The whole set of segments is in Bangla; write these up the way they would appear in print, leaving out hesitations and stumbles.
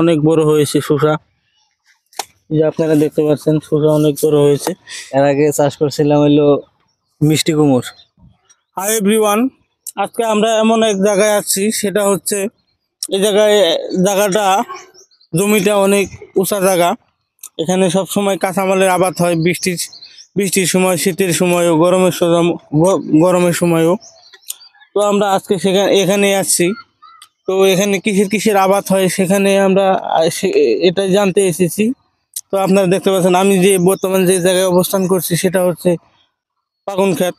অনেক বড় হয়েছে শসা। যে আপনারা দেখতে পাচ্ছেন শসা অনেক বড় হয়েছে। এর আগে চাষ করছিলাম হইলো মিষ্টি কুমড়। হাই এভরিওয়ান, আজকে আমরা এমন এক জায়গায় আছি, সেটা হচ্ছে এই জায়গাটা জমিটা অনেক উঁচা জায়গা। এখানে সব সময় কাঁচামালের আবাদ হয়, বৃষ্টির সময়, শীতের সময়ও, গরমের সময়ও। তো আমরা আজকে এখানে আসছি। তো এখানে কিসের আবাদ হয় সেখানে আমরা এটা জানতে এসেছি। তো আপনারা দেখতে পাচ্ছেন আমি যে বর্তমান যে জায়গায় অবস্থান করছি সেটা হচ্ছে পাগন ক্ষেত।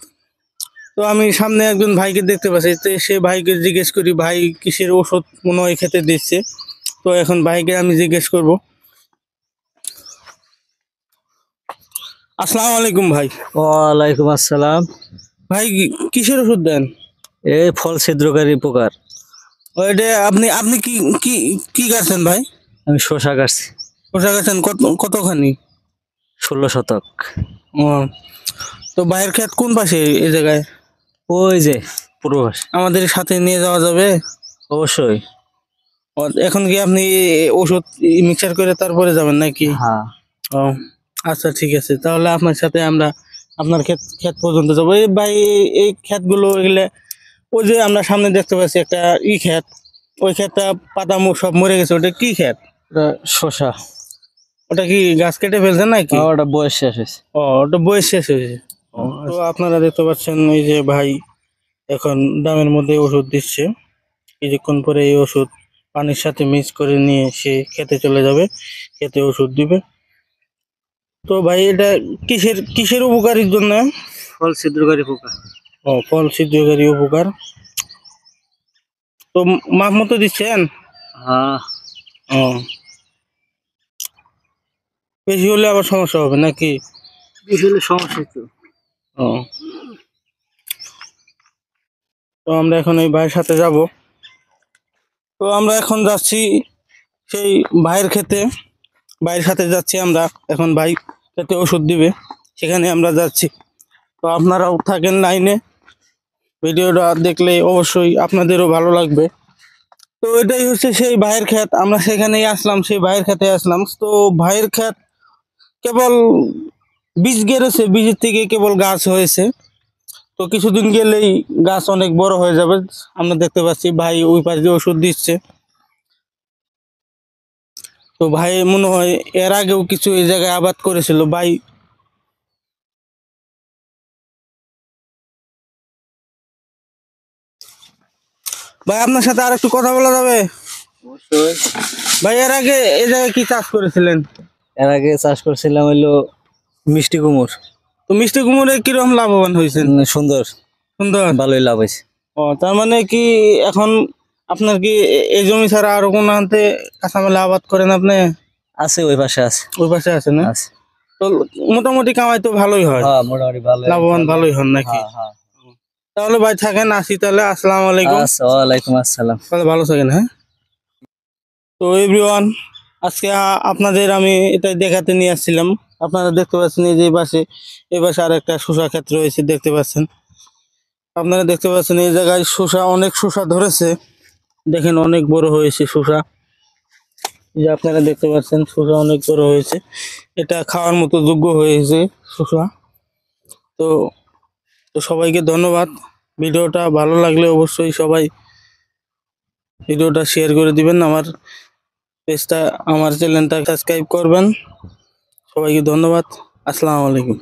তো আমি সামনে একজন ভাইকে দেখতে পাচ্ছি, তো সে ভাইকে জিজ্ঞেস করি ভাই কিসের ওষুধ মনে হয় খেতে দিচ্ছে। তো এখন ভাইকে আমি জিজ্ঞেস করব। আসসালামু আলাইকুম ভাই। ওয়ালাইকুম আসসালাম। ভাই কিসের ওষুধ দেন? এই ফল ছিদ্রকারী পোকার। ওইটা আপনি আপনি কি কি কি গাছেন ভাই? আমি শসা গাছছি। শসা গাছেন কতখানি? 16 শতক। ও, তো ভাইয়ের ক্ষেত কোন পাশে এই জায়গায়? ওই যে পূর্ব পাশে। আমাদের সাথে নিয়ে যাওয়া যাবে? অবশ্যই। এখন কি আপনি ওষুধ মিক্সার করে তারপরে যাবেন নাকি? হ্যাঁ। ও আচ্ছা, ঠিক আছে, তাহলে আপনার সাথে আমরা আপনার ক্ষেত পর্যন্ত যাবো। এই ভাই এই ক্ষেতগুলো এগুলো, ওই যে আমরা সামনে দেখতে পাচ্ছি একটা ক্ষেত, ওই ক্ষেতটা পাতা সব মরে গেছে। ওটা কি ক্ষেত? ওটা শসা। ওটা কি গাছ কেটে ফেলছে নাকি? ওটা বয়স শেষ হয়েছে। ও, ওটা বয়স শেষ হয়েছে। তো আপনারা দেখতে পাচ্ছেন এই যে ভাই এখন ড্রামের মধ্যে ওষুধ দিচ্ছে। কিছুক্ষণ পরে এই ওষুধ পানির সাথে মিক্স করে নিয়ে সে খেতে চলে যাবে, খেতে ওষুধ দিবে। তো ভাই এটা কিসের উপকারের জন্য? ফল ছিদ্রকারী পোকা। ও, ফল ছিদ্রকারী উপকার। তো মাপ মতো দিচ্ছেন? হ্যাঁ। ও, বেশি হলে আবার সমস্যা হবে নাকি? বেশি হলে সমস্যা তো। ও, তো আমরা এখন এই ভাইয়ের সাথে যাব। তো আমরা এখন যাচ্ছি সেই ভাইয়ের ক্ষেতে, ভাইয়ের সাথে যাচ্ছি আমরা এখন। ভাই ক্ষেতে ওষুধ দিবে, সেখানে আমরা যাচ্ছি। তো আপনারাও থাকেন লাইনে, ভিডিওটা দেখলে অবশ্যই আপনাদেরও ভালো লাগবে। তো এটাই হচ্ছে সেই ভাইয়ের ক্ষেত, আমরা সেখানেই আসলাম, সেই ভাইয়ের ক্ষেতে আসলাম। তো ভাইয়ের ক্ষেত কেবল বীজ গেড়েছে, বীজের থেকে কেবল গাছ হয়েছে। তো কিছুদিন গেলেই গাছ অনেক বড় হয়ে যাবে। আমরা দেখতে পাচ্ছি ভাই ওই পাশ দিয়ে ওষুধ দিচ্ছে। তো ভাই মনে হয় এর আগেও কিছু এই জায়গায় আবাদ করেছিল ভাই। ভাই আপনার সাথে আর একটু কথা বলা যাবে? অবশ্যই। ভাই এর আগে এই জায়গায় কি চাষ করেছিলেন? এর আগে চাষ করছিলাম হইলো মিষ্টি কুমড়। তো মিষ্টি কুমড়ে কিরকম লাভবান হয়েছেন? সুন্দর। সুন্দর। ভালোই লাভ হয়েছে। ও, তার মানে কি এখন আপনার কি এই জমি ছাড়া আরো কোনো আনতে কাঁচামাল আবাদ করেন আপনি? আছে, ওই পাশে আছে। ওই পাশে আছে না? আছে। তো মোটামুটি কামাই তো ভালোই হয়, হ্যাঁ, মোটামুটি ভালো। লাভবান ভালোই হন নাকি? হ্যাঁ হ্যাঁ। তাহলে ভাই থাকেন, আসি তাহলে। আসসালামু আলাইকুম। আচ্ছা, ওয়ালাইকুম আসসালাম। তাহলে ভালো থাকেন, হ্যাঁ। তো এভরিওয়ান, আজকে আপনাদের আমি এটা দেখাতে নিয়ে আসছিলাম। আপনারা দেখতে পাচ্ছেন এই যে এই পাশে আর একটা শসা ক্ষেত রয়েছে, দেখতে পাচ্ছেন। আপনারা দেখতে পাচ্ছেন এই জায়গায় অনেক শসা ধরেছে। দেখেন অনেক বড় হয়েছে শসা। এই যে আপনারা দেখতে পাচ্ছেন শসা অনেক বড় হয়েছে, এটা খাওয়ার মতো যোগ্য হয়েছে শসা। তো তো সবাইকে ধন্যবাদ। ভিডিওটা ভালো লাগলে অবশ্যই সবাই ভিডিওটা শেয়ার করে দিবেন, আমার চ্যানেলটা সাবস্ক্রাইব করবেন। সবাইকে ধন্যবাদ। আসসালামু আলাইকুম।